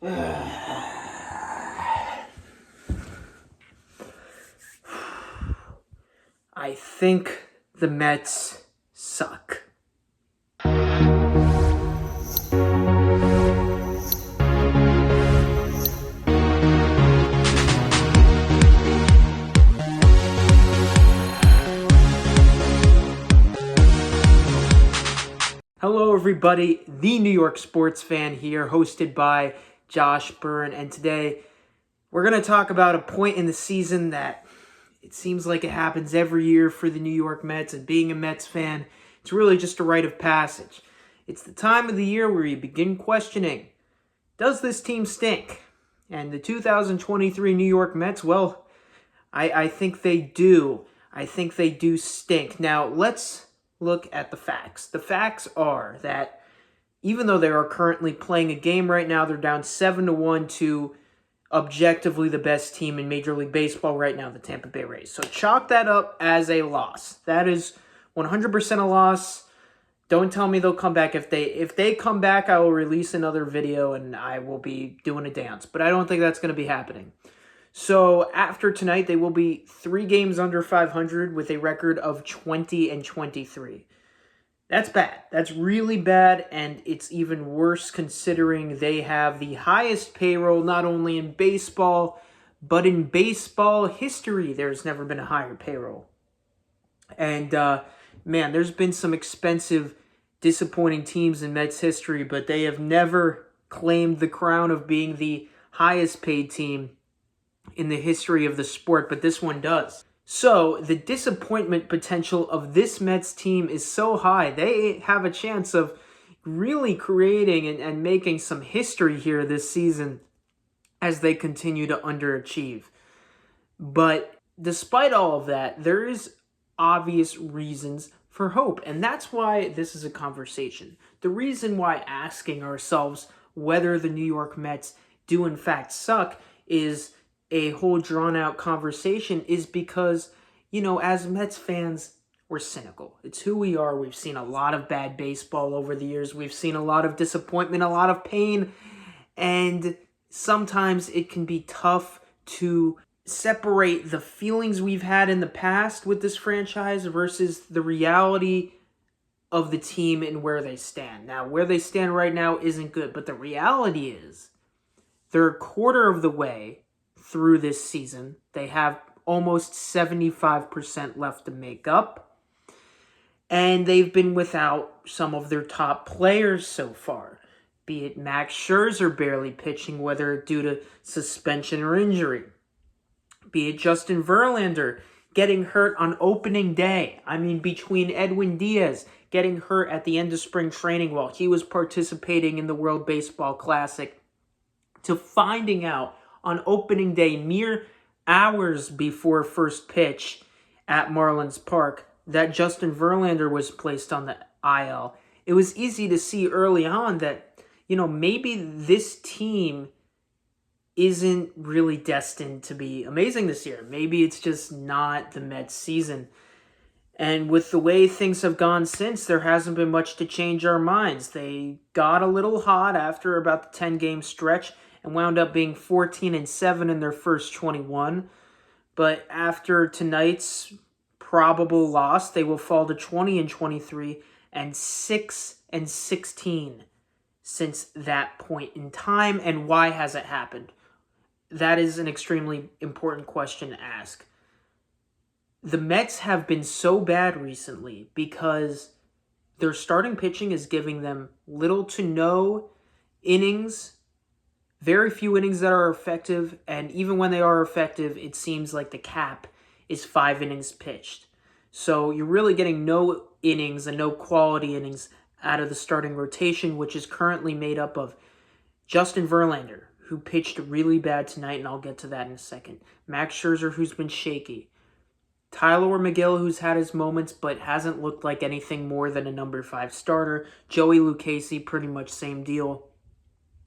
I think the Mets suck. Hello everybody, the New York sports fan here, hosted by Josh Byrne, and today we're going to talk about a point in the season that it seems like it happens every year for the New York Mets, and being a Mets fan, it's really just a rite of passage. It's the time of the year where you begin questioning, does this team stink? And the 2023 New York Mets, well, I think they do. I think they do stink. Now, let's look at the facts. The facts are that even though they are currently playing a game right now, they're down 7-1 to objectively the best team in Major League Baseball right now, the Tampa Bay Rays. So chalk that up as a loss. That is 100% a loss. Don't tell me they'll come back. If they come back, I will release another video and I will be doing a dance. But I don't think that's going to be happening. So after tonight, they will be 3 games under 500 with a record of 20-23. That's bad. That's really bad, and it's even worse considering they have the highest payroll not only in baseball, but in baseball history. There's never been a higher payroll. And, man, there's been some expensive, disappointing teams in Mets history, but they have never claimed the crown of being the highest paid team in the history of the sport, but this one does. So the disappointment potential of this Mets team is so high. They have a chance of really creating and making some history here this season as they continue to underachieve. But despite all of that, there is obvious reasons for hope, and that's why this is a conversation. The reason why asking ourselves whether the New York Mets do in fact suck is a whole drawn-out conversation is because, as Mets fans, we're cynical. It's who we are. We've seen a lot of bad baseball over the years. We've seen a lot of disappointment, a lot of pain, and sometimes it can be tough to separate the feelings we've had in the past with this franchise versus the reality of the team and where they stand. Now, where they stand right now isn't good, but the reality is they're a quarter of the way through this season. They have almost 75% left to make up. And they've been without some of their top players so far. Be it Max Scherzer barely pitching, whether due to suspension or injury. Be it Justin Verlander getting hurt on opening day. I mean, between Edwin Diaz getting hurt at the end of spring training while he was participating in the World Baseball Classic, to finding out on opening day, mere hours before first pitch at Marlins Park, that Justin Verlander was placed on the IL. It was easy to see early on that, maybe this team isn't really destined to be amazing this year. Maybe it's just not the Mets season. And with the way things have gone since, there hasn't been much to change our minds. They got a little hot after about the 10-game stretch and wound up being 14-7 in their first 21. But after tonight's probable loss, they will fall to 20-23 and 6-16 since that point in time. And why has it happened? That is an extremely important question to ask. The Mets have been so bad recently because their starting pitching is giving them little to no innings, very few innings that are effective, and even when they are effective, it seems like the cap is 5 innings pitched. So you're really getting no innings and no quality innings out of the starting rotation, which is currently made up of Justin Verlander, who pitched really bad tonight, and I'll get to that in a second. Max Scherzer, who's been shaky. Tyler McGill, who's had his moments, but hasn't looked like anything more than a number 5 starter. Joey Lucchesi, pretty much same deal.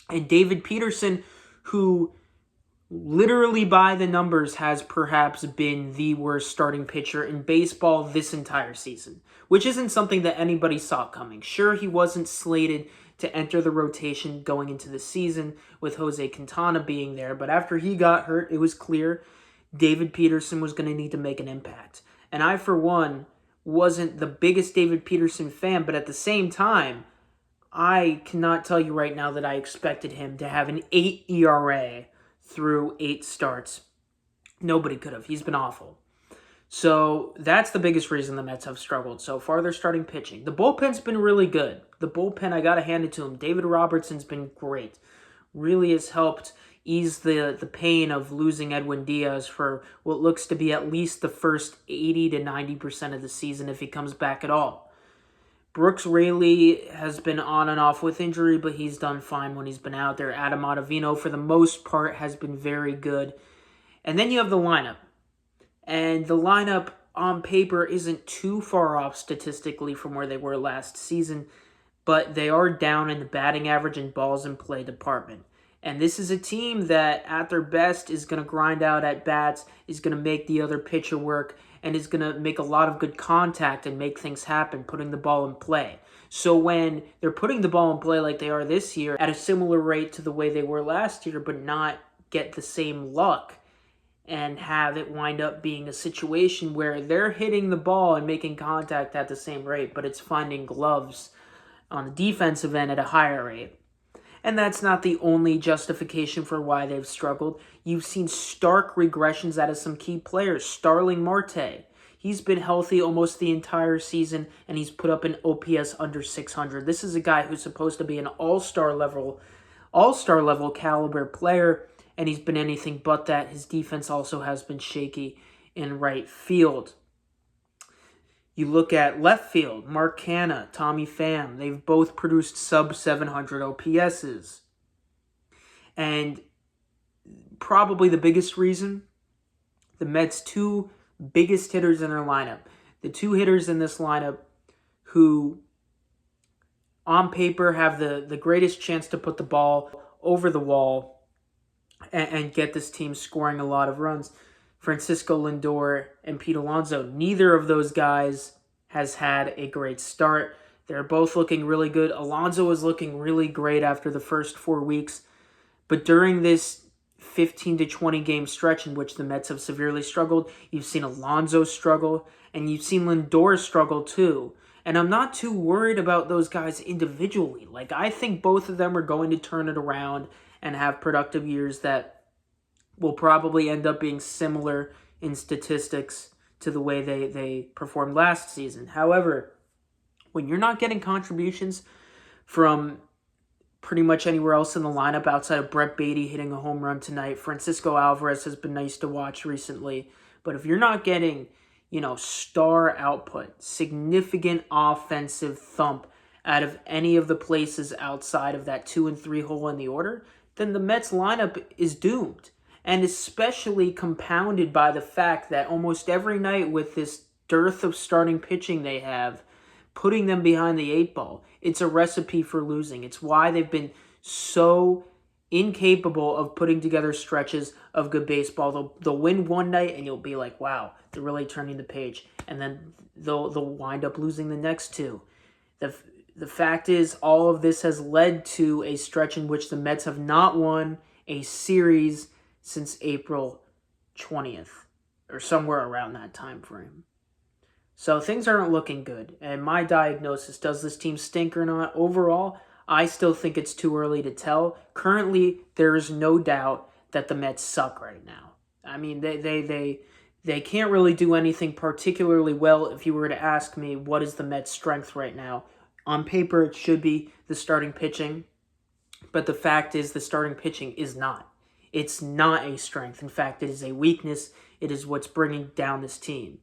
And David Peterson, who literally by the numbers, has perhaps been the worst starting pitcher in baseball this entire season, which isn't something that anybody saw coming. Sure, he wasn't slated to enter the rotation going into the season with Jose Quintana being there, but after he got hurt, it was clear David Peterson was going to need to make an impact. And I, for one, wasn't the biggest David Peterson fan, but at the same time, I cannot tell you right now that I expected him to have an 8 ERA through 8 starts. Nobody could have. He's been awful. So that's the biggest reason the Mets have struggled so far. They're starting pitching. The bullpen's been really good. The bullpen, I got to hand it to him. David Robertson's been great. Really has helped ease the pain of losing Edwin Diaz for what looks to be at least the first 80 to 90% of the season if he comes back at all. Brooks Raley has been on and off with injury, but he's done fine when he's been out there. Adam Ottavino, for the most part, has been very good. And then you have the lineup. And the lineup on paper isn't too far off statistically from where they were last season, but they are down in the batting average and balls in play department. And this is a team that, at their best, is going to grind out at bats, is going to make the other pitcher work, and is going to make a lot of good contact and make things happen, putting the ball in play. So when they're putting the ball in play like they are this year, at a similar rate to the way they were last year, but not get the same luck, and have it wind up being a situation where they're hitting the ball and making contact at the same rate, but it's finding gloves on the defensive end at a higher rate. And that's not the only justification for why they've struggled. You've seen stark regressions out of some key players. Starling Marte, he's been healthy almost the entire season, and he's put up an OPS under 600. This is a guy who's supposed to be an all-star level caliber player, and he's been anything but that. His defense also has been shaky in right field. You look at left field, Mark Canha, Tommy Pham. They've both produced sub-700 OPSs. And probably the biggest reason, the Mets' two biggest hitters in their lineup. The two hitters in this lineup who, on paper, have the greatest chance to put the ball over the wall and get this team scoring a lot of runs. Francisco Lindor and Pete Alonso. Neither of those guys has had a great start. They're both looking really good. Alonso was looking really great after the first 4 weeks. But during this 15 to 20 game stretch in which the Mets have severely struggled, you've seen Alonso struggle, and you've seen Lindor struggle too. And I'm not too worried about those guys individually. Like, I think both of them are going to turn it around and have productive years that will probably end up being similar in statistics to the way they performed last season. However, when you're not getting contributions from pretty much anywhere else in the lineup outside of Brett Beatty hitting a home run tonight, Francisco Alvarez has been nice to watch recently, but if you're not getting, star output, significant offensive thump out of any of the places outside of that 2 and 3 hole in the order, then the Mets lineup is doomed. And especially compounded by the fact that almost every night with this dearth of starting pitching they have, putting them behind the 8 ball, it's a recipe for losing. It's why they've been so incapable of putting together stretches of good baseball. They'll win one night and you'll be like, wow, they're really turning the page. And then they'll wind up losing the next two. The fact is, all of this has led to a stretch in which the Mets have not won a series since April 20th, or somewhere around that time frame. So things aren't looking good. And my diagnosis, does this team stink or not? Overall, I still think it's too early to tell. Currently, there is no doubt that the Mets suck right now. I mean, they can't really do anything particularly well. If you were to ask me, what is the Mets' strength right now? On paper, it should be the starting pitching. But the fact is, the starting pitching is not. It's not a strength. In fact, it is a weakness. It is what's bringing down this team.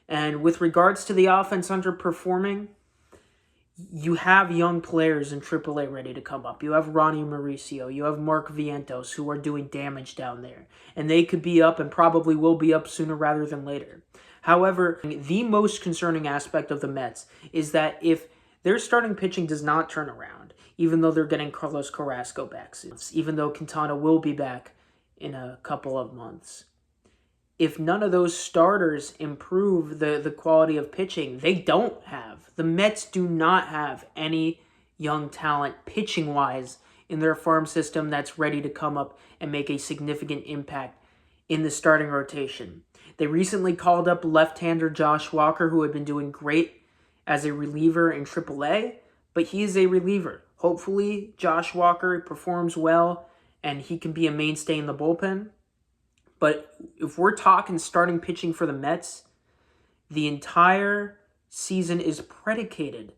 And with regards to the offense underperforming, you have young players in AAA ready to come up. You have Ronnie Mauricio. You have Mark Vientos, who are doing damage down there. And they could be up and probably will be up sooner rather than later. However, the most concerning aspect of the Mets is that if their starting pitching does not turn around, even though they're getting Carlos Carrasco back soon, even though Quintana will be back in a couple of months. If none of those starters improve the quality of pitching, the Mets do not have any young talent pitching-wise in their farm system that's ready to come up and make a significant impact in the starting rotation. They recently called up left-hander Josh Walker, who had been doing great as a reliever in AAA, but he is a reliever. Hopefully, Josh Walker performs well and he can be a mainstay in the bullpen. But if we're talking starting pitching for the Mets, the entire season is predicated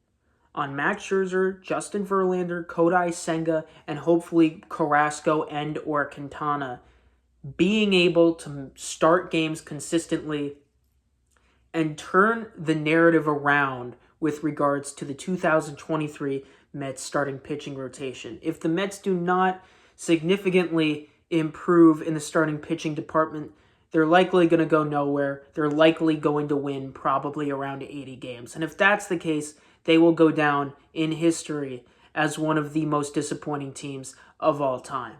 on Max Scherzer, Justin Verlander, Kodai Senga, and hopefully Carrasco and or Quintana being able to start games consistently and turn the narrative around with regards to the 2023 Mets starting pitching rotation. If the Mets do not significantly improve in the starting pitching department, they're likely going to go nowhere. They're likely going to win probably around 80 games. And if that's the case, they will go down in history as one of the most disappointing teams of all time.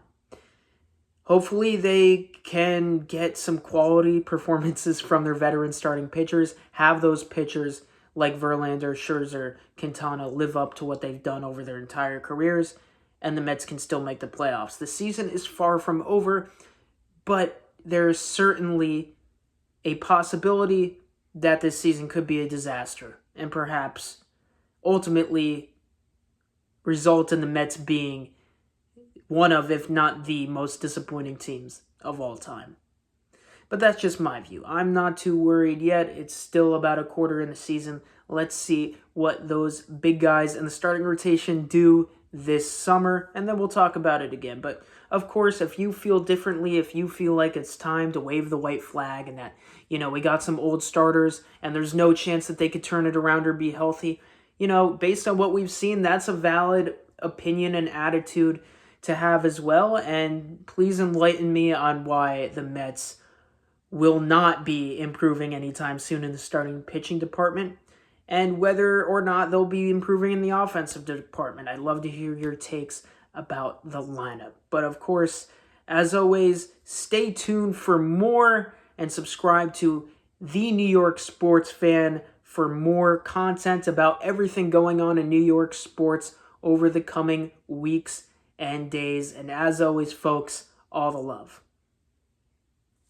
Hopefully they can get some quality performances from their veteran starting pitchers, have those pitchers like Verlander, Scherzer, Quintana live up to what they've done over their entire careers, and the Mets can still make the playoffs. The season is far from over, but there's certainly a possibility that this season could be a disaster and perhaps ultimately result in the Mets being one of, if not the most disappointing teams of all time. But that's just my view. I'm not too worried yet. It's still about a quarter in the season. Let's see what those big guys in the starting rotation do this summer, and then we'll talk about it again. But of course, if you feel differently, if you feel like it's time to wave the white flag and that, we got some old starters and there's no chance that they could turn it around or be healthy, based on what we've seen, that's a valid opinion and attitude to have as well. And please enlighten me on why the Mets will not be improving anytime soon in the starting pitching department, and whether or not they'll be improving in the offensive department. I'd love to hear your takes about the lineup. But of course, as always, stay tuned for more and subscribe to The New York Sports Fan for more content about everything going on in New York sports over the coming weeks and days. And as always, folks, all the love.